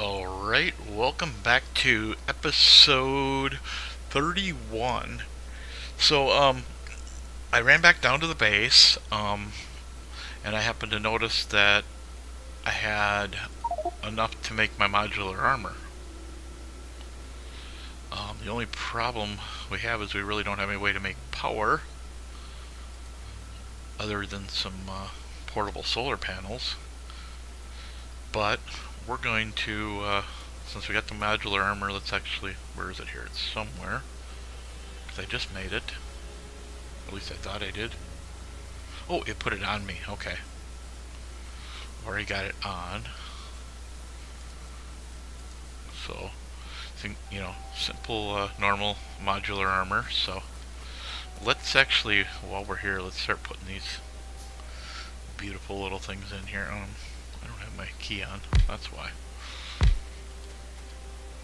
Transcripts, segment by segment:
Alright, welcome back to episode 31. I ran back down to the base, and I happened to notice that I had enough to make my modular armor. The only problem we have is we really don't have any way to make power other than some portable solar panels. But we're going to, since we got the modular armor, let's actually, where is it here? It's somewhere, because I just made it. At least I thought I did. Oh, it put it on me. Okay. Already got it on. So, simple, normal modular armor. So, let's actually, while we're here, let's start putting these beautiful little things in here. I don't have my key on. That's why.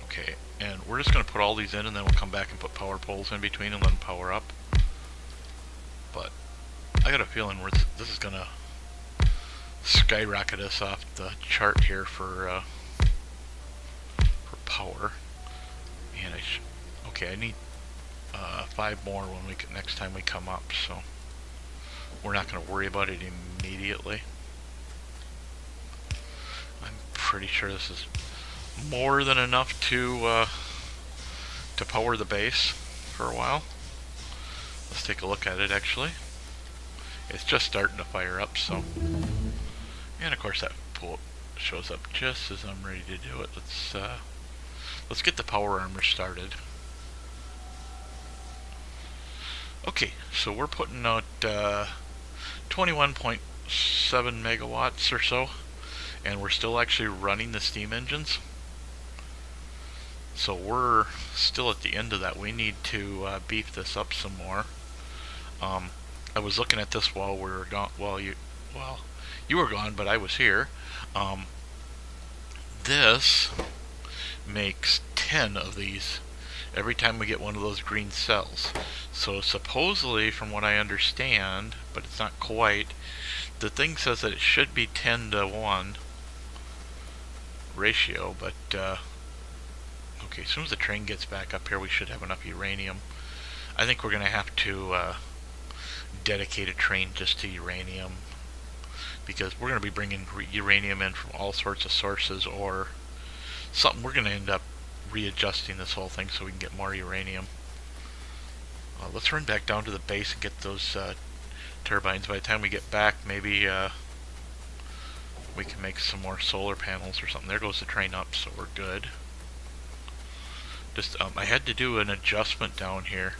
Okay, and we're just going to put all these in, and then we'll come back and put power poles in between and let them power up. But I got a feeling this is going to skyrocket us off the chart here for power. And I need 5 more when next time we come up, so we're not going to worry about it immediately. I'm pretty sure this is more than enough to power the base for a while. Let's take a look at it. Actually, it's just starting to fire up. So, and of course that pull shows up just as I'm ready to do it. Let's get the power armor started. Okay, so we're putting out 21.7 megawatts or so, and we're still actually running the steam engines. So we're still at the end of that. We need to beef this up some more. I was looking at this while we were gone. You were gone, but I was here. This makes 10 of these every time we get one of those green cells. So supposedly, from what I understand, but it's not quite, the thing says that it should be 10 to 1 ratio, but okay, as soon as the train gets back up here, we should have enough uranium. I think we're going to have to dedicate a train just to uranium, because we're going to be bringing uranium in from all sorts of sources, or something. We're going to end up readjusting this whole thing so we can get more uranium. Let's run back down to the base and get those turbines. By the time we get back, maybe we can make some more solar panels or something. There goes the train up, so we're good. Just I had to do an adjustment down here.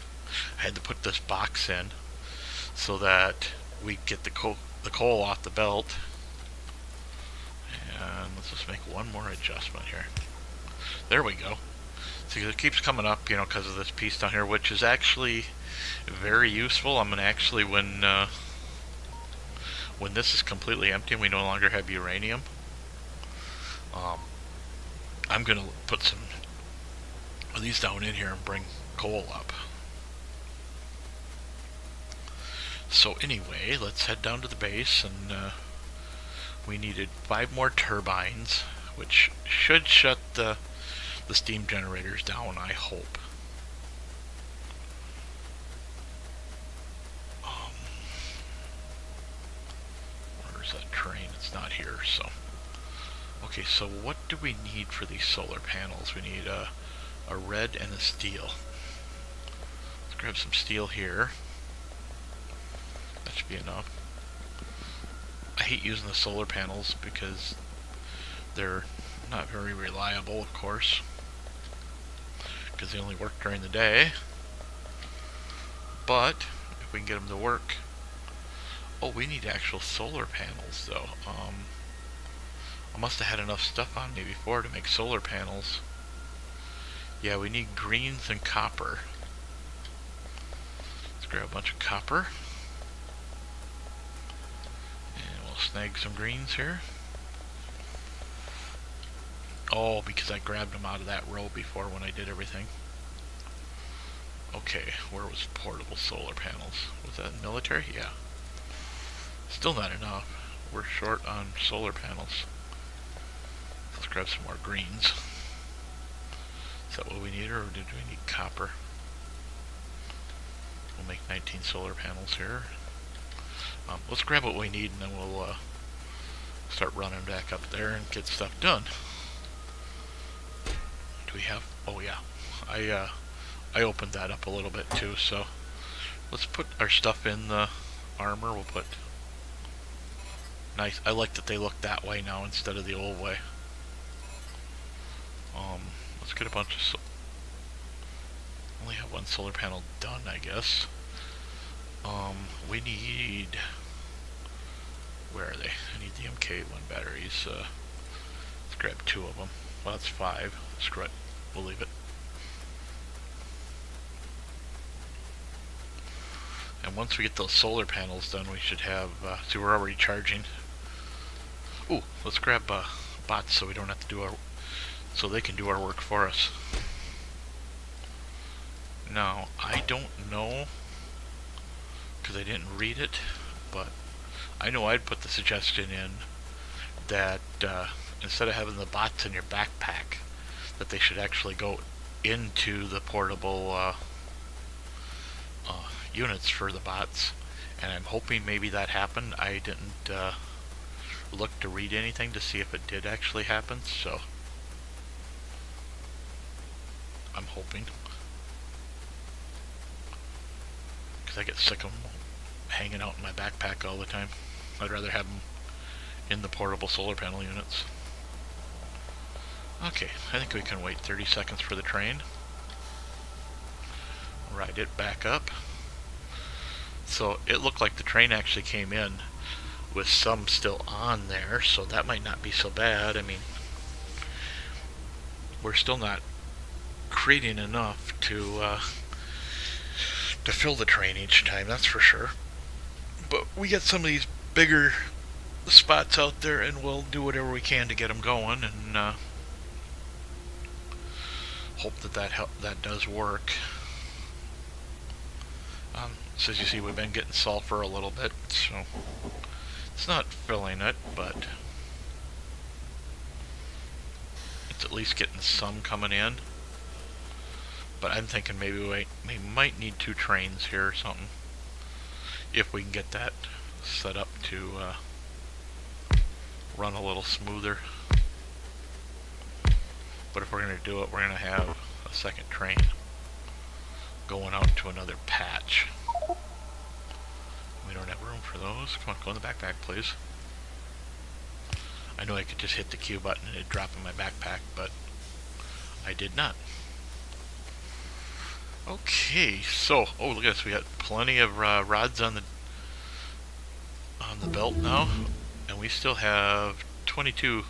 I had to put this box in so that we get the coal off the belt. And let's just make one more adjustment here. There we go. See, it keeps coming up, because of this piece down here, which is actually very useful. I'm going to actually, when this is completely empty and we no longer have uranium, I'm going to put some of these down in here and bring coal up. So anyway, let's head down to the base, and we needed 5 more turbines, which should shut the steam generators down, I hope. Where's that train? It's not here, so. Okay, so what do we need for these solar panels? We need a red and a steel. Let's grab some steel here. That should be enough. I hate using the solar panels because they're not very reliable, of course, because they only work during the day. But if we can get them to work. Oh, we need actual solar panels, though. I must have had enough stuff on me before to make solar panels. Yeah, we need greens and copper. Let's grab a bunch of copper. And we'll snag some greens here. Oh, because I grabbed them out of that row before when I did everything. Okay, where was portable solar panels? Was that military? Yeah. Still not enough. We're short on solar panels. Let's grab some more greens. Is that what we need, or do we need copper? We'll make 19 solar panels here. Let's grab what we need, and then we'll start running back up there and get stuff done. Do we have... oh yeah, I opened that up a little bit too, so let's put our stuff in the armor. We'll put... nice. I like that they look that way now instead of the old way. Let's get a bunch of... only have one solar panel done, I guess. We need... where are they? I need the MK1 batteries. Let's grab 2 of them. Well, that's 5. Screw it. We'll leave it. And once we get those solar panels done, we should have... see, we're already charging. Ooh, let's grab bots so we don't have to do our... so they can do our work for us. Now, I don't know, because I didn't read it, but I know I'd put the suggestion in that instead of having the bots in your backpack, that they should actually go into the portable units for the bots. And I'm hoping maybe that happened. I didn't look to read anything to see if it did actually happen, so I'm hoping. Because I get sick of them hanging out in my backpack all the time. I'd rather have them in the portable solar panel units. Okay, I think we can wait 30 seconds for the train. Ride it back up. So it looked like the train actually came in with some still on there, so that might not be so bad. I mean, we're still not creating enough to fill the train each time, that's for sure. But we get some of these bigger spots out there, and we'll do whatever we can to get them going, and hope that does work. So as you see, we've been getting sulfur a little bit, so it's not filling it, but it's at least getting some coming in. But I'm thinking maybe we might need 2 trains here or something, if we can get that set up to run a little smoother. But if we're going to do it, we're going to have a second train going out to another patch. We don't have room for those. Come on, go in the backpack, please. I know I could just hit the Q button and it'd drop in my backpack, but I did not. Okay, so, oh, look at this. We got plenty of rods on the belt now, and we still have 22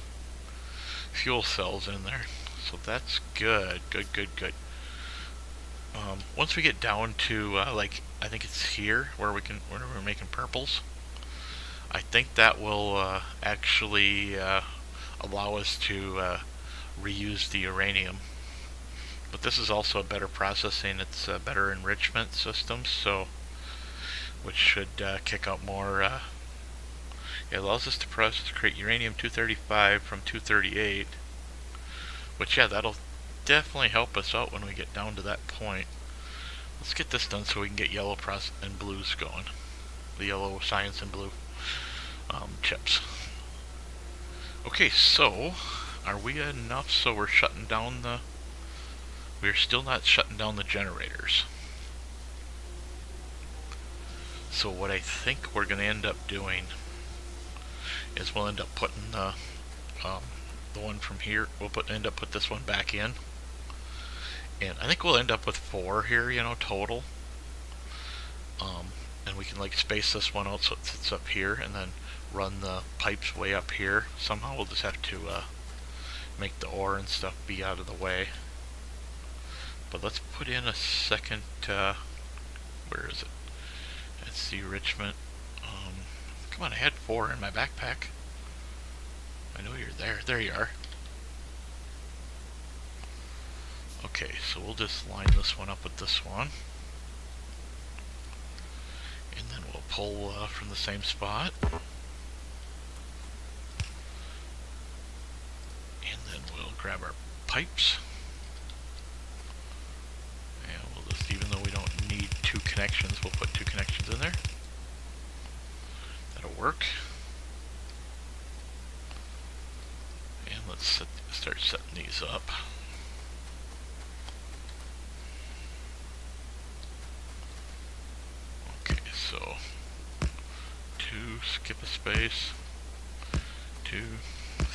fuel cells in there, so that's good. Good. Once we get down to like, I think it's here where we're making purples, I think that will actually allow us to reuse the uranium. But this is also a better processing. It's a better enrichment system, so which should kick out more. It allows us to create uranium-235 from 238, which, yeah, that'll definitely help us out when we get down to that point. Let's get this done so we can get yellow and blues going. The yellow science and blue chips. Okay, so are we enough so we're shutting down the... We're still not shutting down the generators. So what I think we're going to end up doing is we'll end up putting the one from here, we'll end up put this one back in. And I think we'll end up with 4 here, you know, total. And we can like space this one out so it sits up here, and then run the pipes way up here. Somehow we'll just have to make the ore and stuff be out of the way. But let's put in a second, where is it? That's the enrichment. Come on, I had 4 in my backpack. I know you're there. There you are. Okay, so we'll just line this one up with this one. And then we'll pull from the same spot. And then pipes. And we'll just, even though we don't need 2 connections, we'll put 2 connections in there. That'll work. And let's start setting these up. Okay, so 2, skip a space. 2,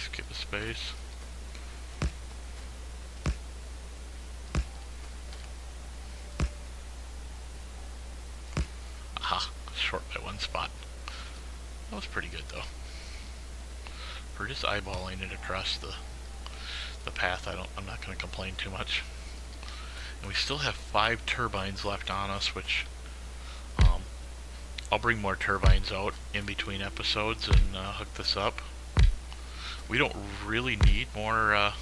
skip a space. Aha, short by 1 spot. That was pretty good though. For just eyeballing it across the path, I'm not going to complain too much. And we still have 5 turbines left on us, which I'll bring more turbines out in between episodes and hook this up. We don't really need more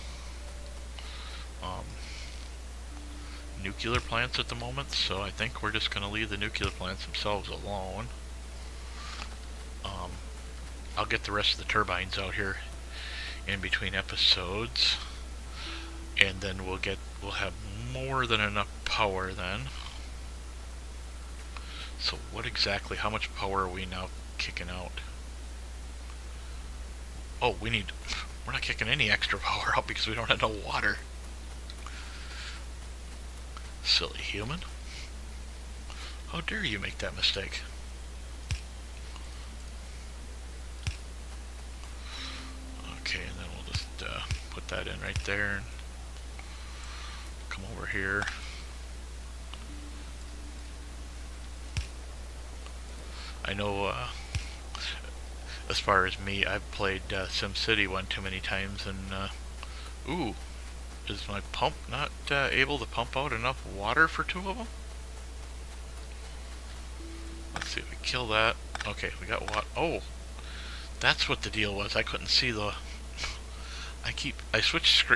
nuclear plants at the moment, so I think we're just going to leave the nuclear plants themselves alone. I'll get the rest of the turbines out here in between episodes, and then we'll have more than enough power then. So how much power are we now kicking out? Oh, we're not kicking any extra power out because we don't have no water. Silly human. How dare you make that mistake? Okay, and then we'll just put that in right there and come over here. I know as far as me, I've played SimCity one too many times, and ooh, is my pump not able to pump out enough water for 2 of them? Let's see if we kill that. Okay, we got water. Oh, that's what the deal was. I couldn't see the. I switch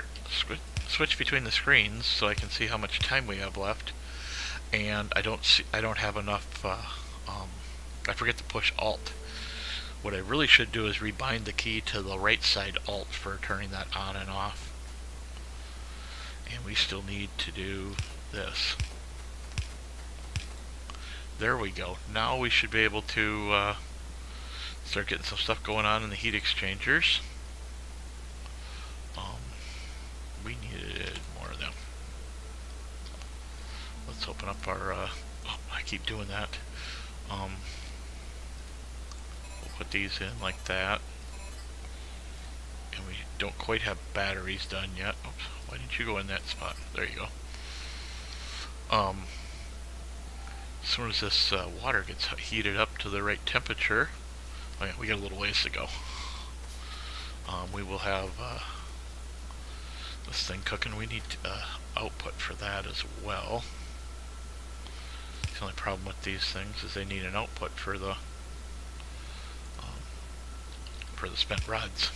between the screens so I can see how much time we have left, and I don't have enough. I forget to push Alt. What I really should do is rebind the key to the right side Alt for turning that on and off. And we still need to do this. There we go. Now we should be able to start getting some stuff going on in the heat exchangers. We needed more of them. Let's open up our... oh, I keep doing that. We'll put these in like that. And we don't quite have batteries done yet. Oops, why didn't you go in that spot? There you go. As soon as this water gets heated up to the right temperature, oh yeah, we got a little ways to go. We will have this thing cooking. We need output for that as well. The only problem with these things is they need an output for the spent rods.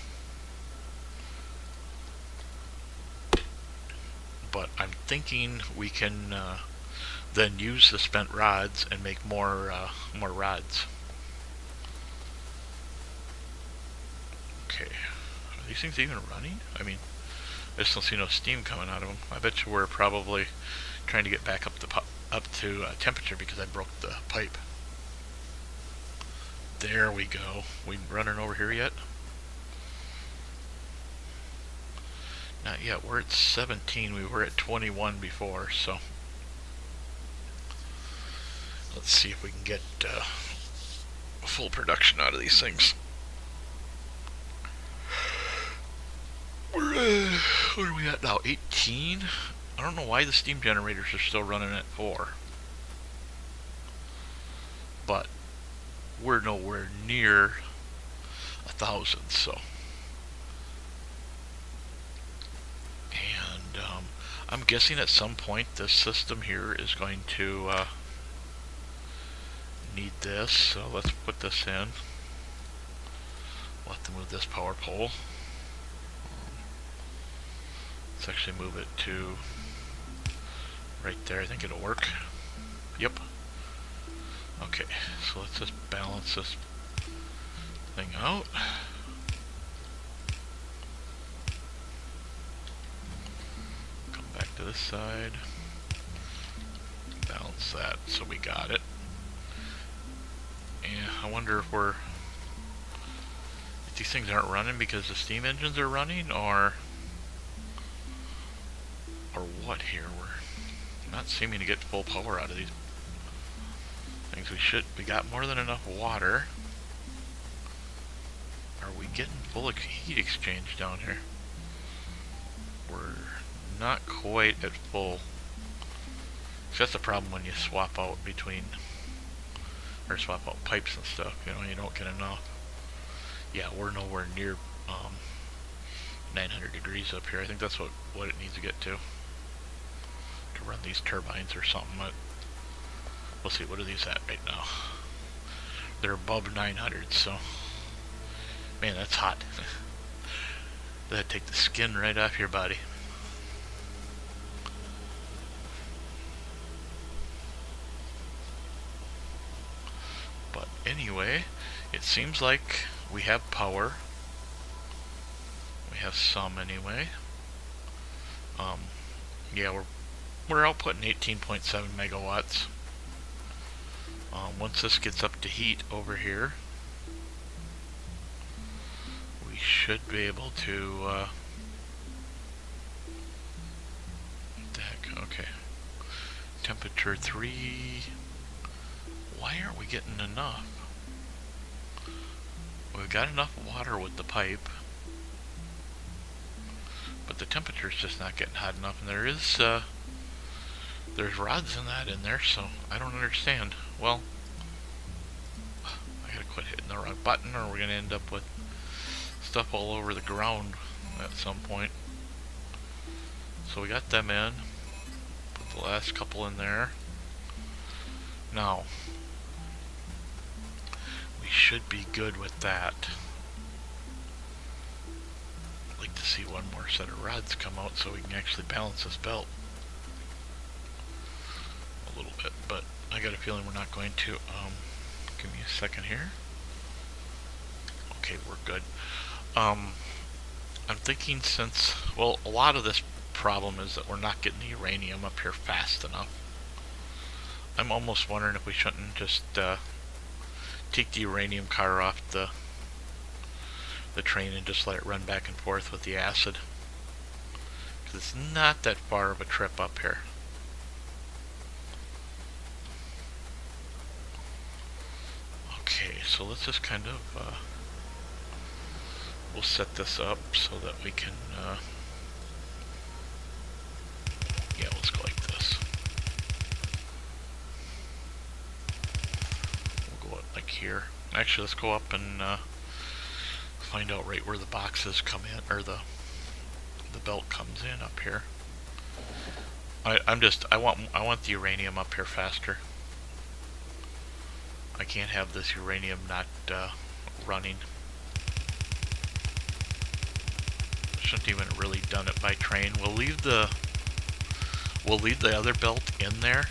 But I'm thinking we can then use the spent rods and make more rods. Okay, are these things even running? I mean, I just don't see no steam coming out of them. I bet you we're probably trying to get back up to temperature because I broke the pipe. There we go. We running over here yet? Not yet. We're at 17. We were at 21 before, so let's see if we can get full production out of these things. What are we at now? 18? I don't know why the steam generators are still running at 4. But we're nowhere near 1,000, so. And I'm guessing at some point this system here is going to need this, so let's put this in. We'll have to move this power pole. Let's actually move it to right there. I think it'll work. Yep. Okay, so let's just balance this thing out. to this side. Balance that so we got it. And I wonder if these things aren't running because the steam engines are running, or what here. We're not seeming to get full power out of these things. We got more than enough water. Are we getting full heat exchange down here? We're not quite at full. So that's the problem when you swap out swap out pipes and stuff, you know, you don't get enough. Yeah, we're nowhere near 900 degrees up here. I think that's what it needs to get to run these turbines or something. But we'll see, what are these at right now? They're above 900, so man, that's hot. That'd take the skin right off your body. But anyway, it seems like we have power. We have some anyway. Yeah, we're outputting 18.7 megawatts. Once this gets up to heat over here, we should be able to what the heck? Okay. Temperature 3. Why aren't we getting enough? We've got enough water with the pipe, but the temperature's just not getting hot enough, and there's rods in there, so I don't understand. Well, I gotta quit hitting the wrong button, or we're gonna end up with stuff all over the ground at some point. So we got them in, put the last couple in there. Now, we should be good with that. I'd like to see one more set of rods come out so we can actually balance this belt a little bit, but I got a feeling we're not going to. Give me a second here. Okay, we're good. I'm thinking a lot of this problem is that we're not getting the uranium up here fast enough. I'm almost wondering if we shouldn't just take the uranium car off the train and just let it run back and forth with the acid, because it's not that far of a trip up here. Okay, so let's just kind of we'll set this up so that we can yeah, let's go like this. We'll go up like here. Actually, let's go up and find out right where the boxes come in, or the belt comes in up here. I want the uranium up here faster. I can't have this uranium not running. Shouldn't even really done it by train. We'll leave the other belt in there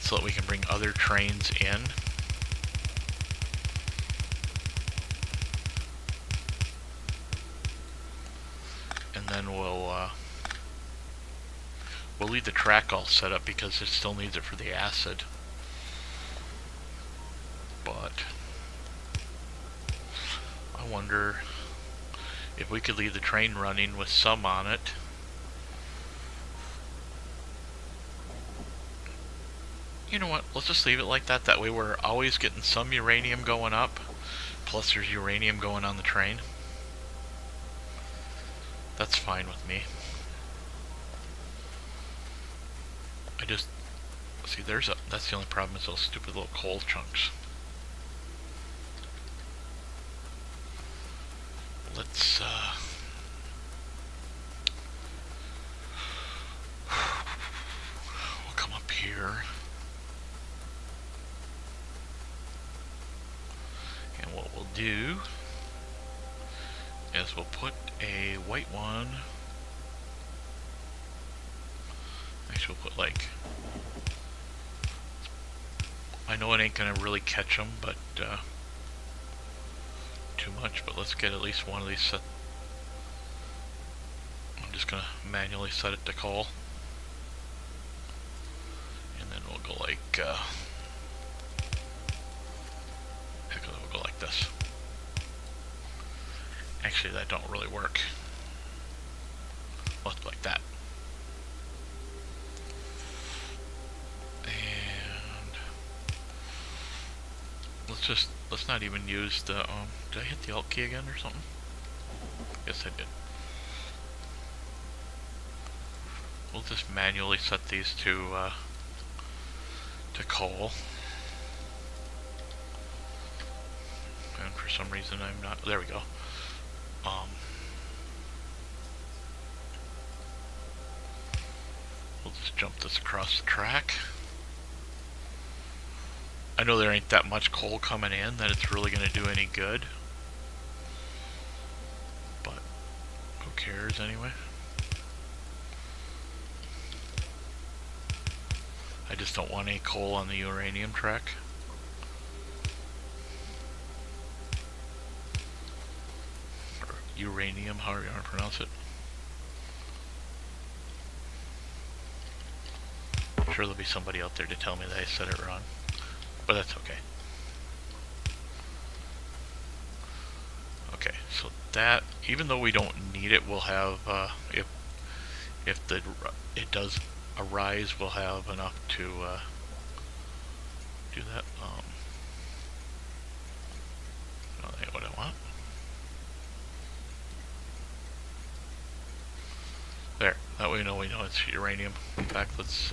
so that we can bring other trains in. And then we'll leave the track all set up because it still needs it for the acid. But I wonder if we could leave the train running with some on it. You know what, let's just leave it like that. That way we're always getting some uranium going up, plus there's uranium going on the train. That's fine with me. I just see that's the only problem is those stupid little coal chunks. Let's we'll come up here, and what we'll do is we'll put a white one. Actually, we'll put like, I know it ain't gonna really catch them, but too much. But let's get at least one of these set. just gonna manually set it to coal. And then we'll go like, heck, we'll go like this. Actually, that don't really work. Let's go like that. And let's not even use the, did I hit the Alt key again or something? Yes, I did. We'll just manually set these to coal. And for some reason I'm not, there we go. We'll just jump this across the track. I know there ain't that much coal coming in that it's really going to do any good. But who cares anyway? I just don't want any coal on the uranium track. Or uranium, however you want to pronounce it. I'm sure there'll be somebody out there to tell me that I said it wrong. But that's okay. Okay, so that, even though we don't need it, we'll have, if it does arise, we'll have enough to do that. No, that ain't what I want. There, that way we know it's uranium. In fact, let's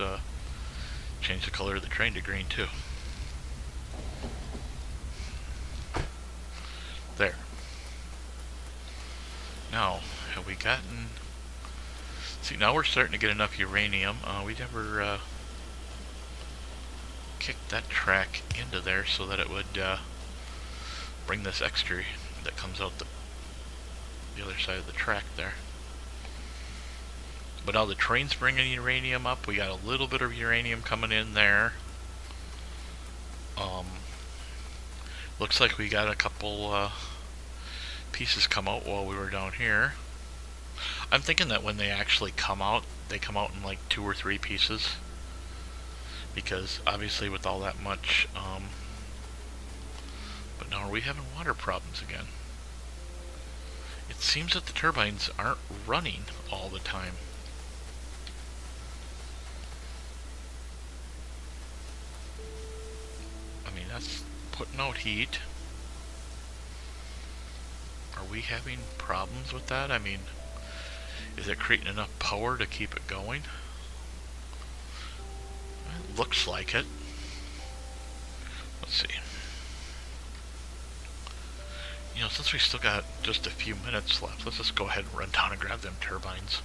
change the color of the train to green too. There. Now, have we gotten... See, now we're starting to get enough uranium. We never kicked that track into there so that it would bring this extra that comes out the other side of the track there. But now the train's bringing uranium up. We got a little bit of uranium coming in there. Looks like we got a couple pieces come out while we were down here. I'm thinking that when they actually come out, they come out in like 2 or 3 pieces. Because obviously with all that much, but now are we having water problems again? It seems that the turbines aren't running all the time. I mean, that's putting out heat. Are we having problems with that? I mean, is it creating enough power to keep it going? It looks like it. Let's see. You know, since we still got just a few minutes left, let's just go ahead and run down and grab them turbines.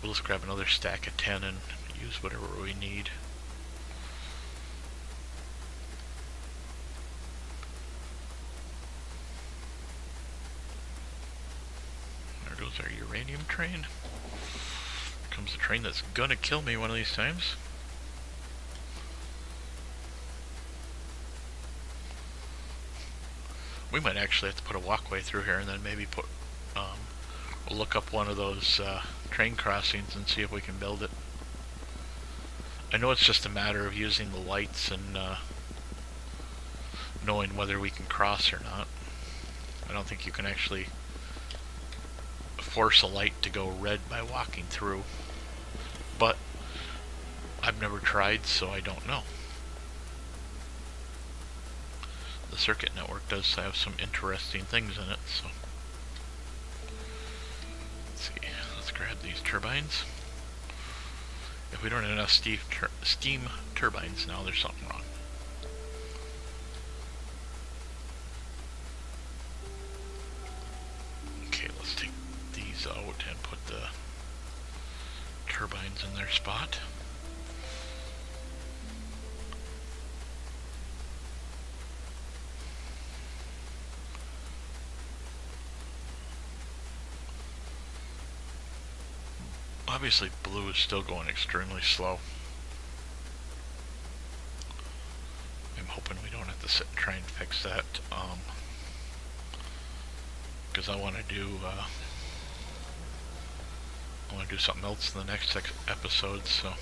We'll just grab another stack of 10 and use whatever we need. There goes our uranium train. Here comes the train that's gonna kill me one of these times. We might actually have to put a walkway through here and then maybe put, we'll look up one of those train crossings and see if we can build it. I know it's just a matter of using the lights and knowing whether we can cross or not. I don't think you can actually force a light to go red by walking through, but I've never tried, so I don't know. The circuit network does have some interesting things in it, so let's see, let's grab these turbines. If we don't have enough steam turbines now, there's something wrong. Okay, let's take these out and put the turbines in their spot. Obviously blue is still going extremely slow. I'm hoping we don't have to sit and try and fix that. because I want to do something else in the next episode. So,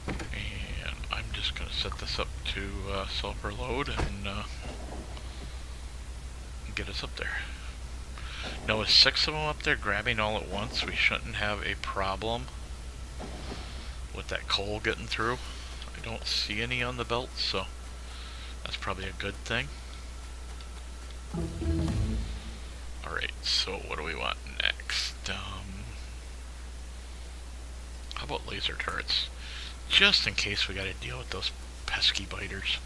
and I'm just going to set this up to sulfur load and get us up there. Now with 6 of them up there grabbing all at once, we shouldn't have a problem with that coal getting through. I don't see any on the belt, so that's probably a good thing. Alright, so what do we want next? How about laser turrets? Just in case we gotta deal with those pesky biters.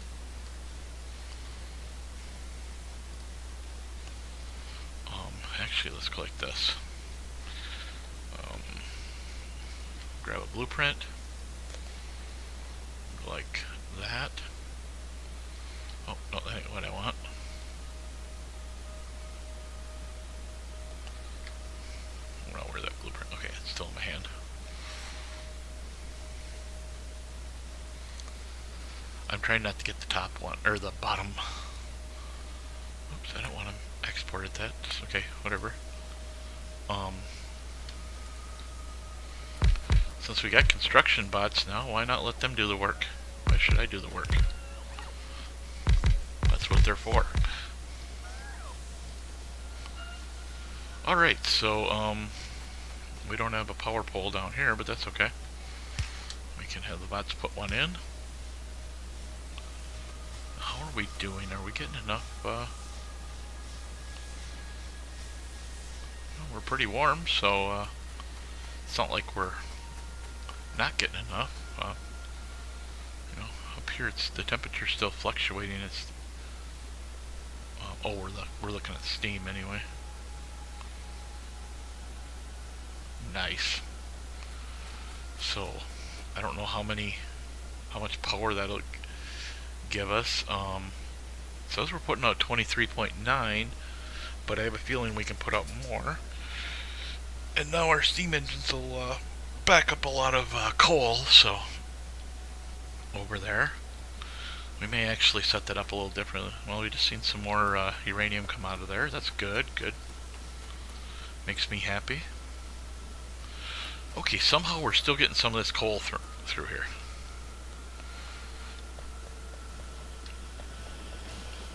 Actually, let's go like this. Grab a blueprint. Like that. Oh, no, that ain't what I want. I don't know where that blueprint. Okay, it's still in my hand. I'm trying not to get the top one, or the bottom. Oops, I don't want to export it that. Okay, whatever. Since we got construction bots now, why not let them do the work? Why should I do the work? That's what they're for. Alright, so, we don't have a power pole down here, but that's okay. We can have the bots put one in. How are we doing? Are we getting enough, we're pretty warm, so, it's not like we're not getting enough. You know, up here the temperature's still fluctuating. It's we're looking at steam anyway. Nice. So I don't know how much power that'll give us. It says we're putting out 23.9, but I have a feeling we can put out more. And now our steam engines will back up a lot of coal, so over there. We may actually set that up a little differently. Well, we just seen some more uranium come out of there. That's good. Makes me happy. Okay, somehow we're still getting some of this coal through here.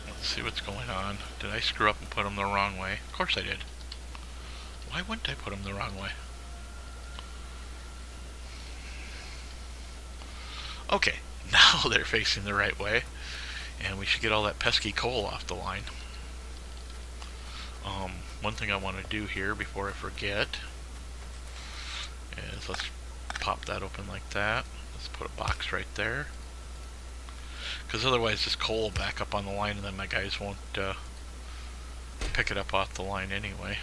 Let's see what's going on. Did I screw up and put them the wrong way? Of course I did. Why wouldn't I put them the wrong way? Okay, now they're facing the right way, and we should get all that pesky coal off the line. One thing I want to do here before I forget is let's pop that open like that. Let's put a box right there, because otherwise this coal will back up on the line and then my guys won't pick it up off the line anyway.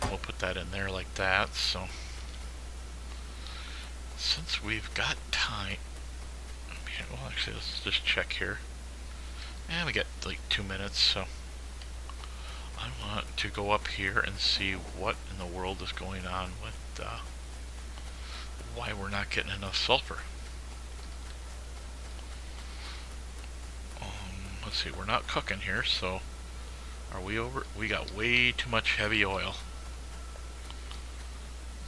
We'll put that in there like that. So since we've got time, well, actually let's just check here. And we got like 2 minutes, so I want to go up here and see what in the world is going on with why we're not getting enough sulfur. Let's see, we're not cooking here, so are we over? We got way too much heavy oil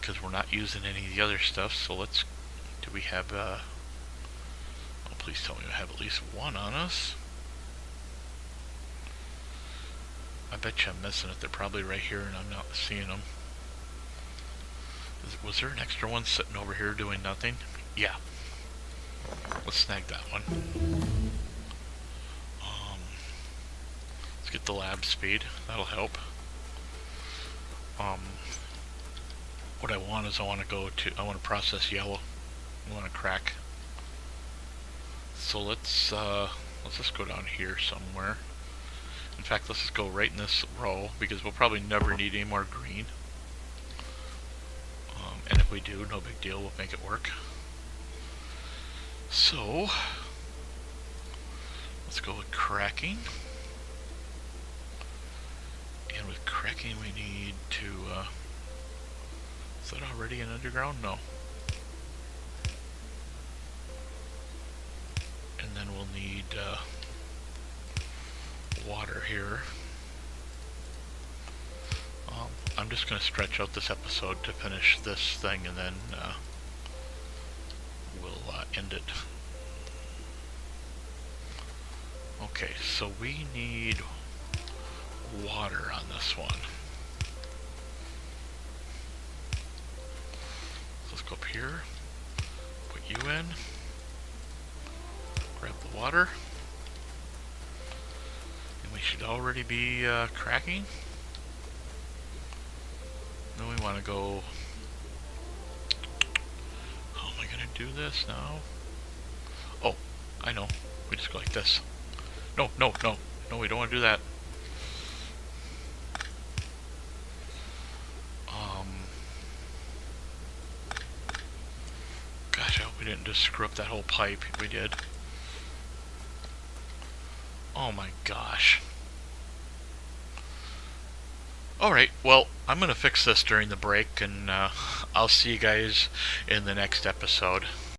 because we're not using any of the other stuff. So let's, do we have oh, please tell me we have at least one on us. I bet you I'm missing it. They're probably right here and I'm not seeing them. Was there an extra one sitting over here doing nothing? Yeah. Let's snag that one. Let's get the lab speed. That'll help. What I want is I want to process yellow. I want to crack. So let's just go down here somewhere. In fact, let's just go right in this row, because we'll probably never need any more green. And if we do, no big deal, we'll make it work. So let's go with cracking. And with cracking we need to, is that already an underground? No. And then we'll need water here. I'm just going to stretch out this episode to finish this thing, and then we'll end it. Okay, so we need water on this one. Let's go up here, put you in, grab the water, and we should already be cracking. Then we want to go, how am I going to do this now? Oh, I know, we just go like this. No, no, no, no, we don't want to do that. Gosh, I hope we didn't just screw up that whole pipe. We did. Oh my gosh. Alright, well, I'm going to fix this during the break, and I'll see you guys in the next episode.